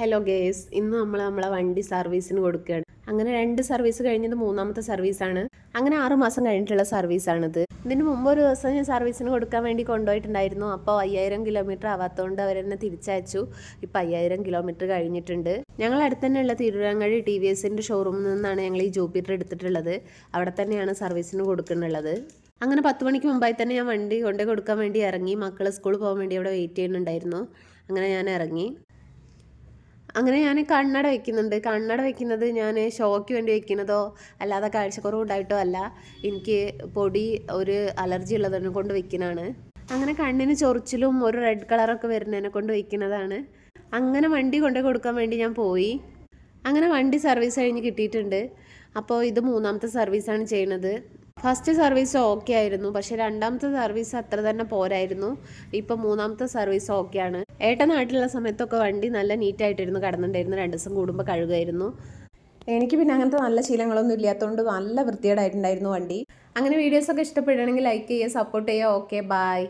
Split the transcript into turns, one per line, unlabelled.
Hello guys, ഇന്ന് നമ്മളെ വണ്ടി സർവീസിന് കൊടുക്കുകയാണ്. അങ്ങനെ 2 സർവീസ് കഴിഞ്ഞത് 3ാമത്തെ സർവീസാണ്. അങ്ങനെ 6 മാസം കഴിഞ്ഞിട്ടുള്ള സർവീസാണിത്. ഇതിന് മുമ്പ് ഒരു ദിവസം ഞാൻ സർവീസിന് കൊടുക്കാൻ വേണ്ടി കൊണ്ടുപോയിട്ടുണ്ടായിരുന്നു. അപ്പോൾ 5000 കിലോമീറ്റർ ആവാത്തതുകൊണ്ട് അവരെന്നെ തിരിച്ചയച്ചു. ഇപ്പോൾ 5000 കിലോമീറ്റർ കഴിഞ്ഞിട്ടുണ്ട്. ഞങ്ങൾ അടുത്ത് തന്നെയുള്ള തിരുവരങ്ങാടി TVSന്റെ ഷോറൂമിൽ നിന്നാണ് ഞങ്ങൾ ഈ ജൂപ്പിറ്റർ എടുത്തിട്ടുള്ളത്. അവിടെ തന്നെയാണ് സർവീസിന് കൊടുക്കുന്നുള്ളത്. അങ്ങനെ 10 മണിക്ക് മുമ്പായി തന്നെ ഞാൻ വണ്ടി കൊണ്ടു കൊടുക്കാൻ വേണ്ടി ഇറങ്ങി. മക്കൾ സ്കൂളിൽ പോകാൻ വേണ്ടി അവിടെ വെയിറ്റ് ചെയ്യുന്നുണ്ടായിരുന്നു. അങ്ങനെ ഞാൻ ഇറങ്ങി. അങ്ങനെ ഞാൻ കണ്ണട വയ്ക്കുന്നുണ്ട്. കണ്ണട വയ്ക്കുന്നത് ഞാൻ ഷോയ്ക്ക് വേണ്ടി വയ്ക്കുന്നതോ അല്ലാതെ കാഴ്ചക്കുറവുണ്ടായിട്ടോ അല്ല. എനിക്ക് പൊടി ഒരു അലർജി ഉള്ളതിനെ കൊണ്ട് വയ്ക്കുന്നതാണ്. അങ്ങനെ കണ്ണിന് ചൊറിച്ചിലും ഒരു റെഡ് കളറൊക്കെ വരുന്നതിനെ കൊണ്ട് വയ്ക്കുന്നതാണ്. അങ്ങനെ വണ്ടി കൊണ്ടു കൊടുക്കാൻ വേണ്ടി ഞാൻ പോയി. അങ്ങനെ വണ്ടി സർവീസ് കഴിഞ്ഞ് കിട്ടിയിട്ടുണ്ട്. അപ്പോൾ ഇത് 3ാമത്തെ സർവീസാണ് ചെയ്യുന്നത്. ഫസ്റ്റ് സർവീസ് ഓക്കെ ആയിരുന്നു, പക്ഷെ 2ാമത്തെ സർവീസ് അത്ര തന്നെ പോരായിരുന്നു. ഇപ്പം 3ാമത്തെ സർവീസ് ഓക്കെയാണ്. ഏട്ടൻ നാട്ടിലുള്ള സമയത്തൊക്കെ വണ്ടി നല്ല നീറ്റായിട്ടിരുന്നു കിടന്നിട്ടുണ്ടായിരുന്നു. 2 ദിവസം കൂടുമ്പോൾ കഴുകുമായിരുന്നു. എനിക്ക് പിന്നെ അങ്ങനത്തെ നല്ല ശീലങ്ങളൊന്നും ഇല്ലാത്തതുകൊണ്ട് നല്ല വൃത്തികേടായിട്ടുണ്ടായിരുന്നു വണ്ടി. അങ്ങനെ വീഡിയോസൊക്കെ ഇഷ്ടപ്പെടുകയാണെങ്കിൽ ലൈക്ക് ചെയ്യുക, സപ്പോർട്ട് ചെയ്യുക. Okay, by.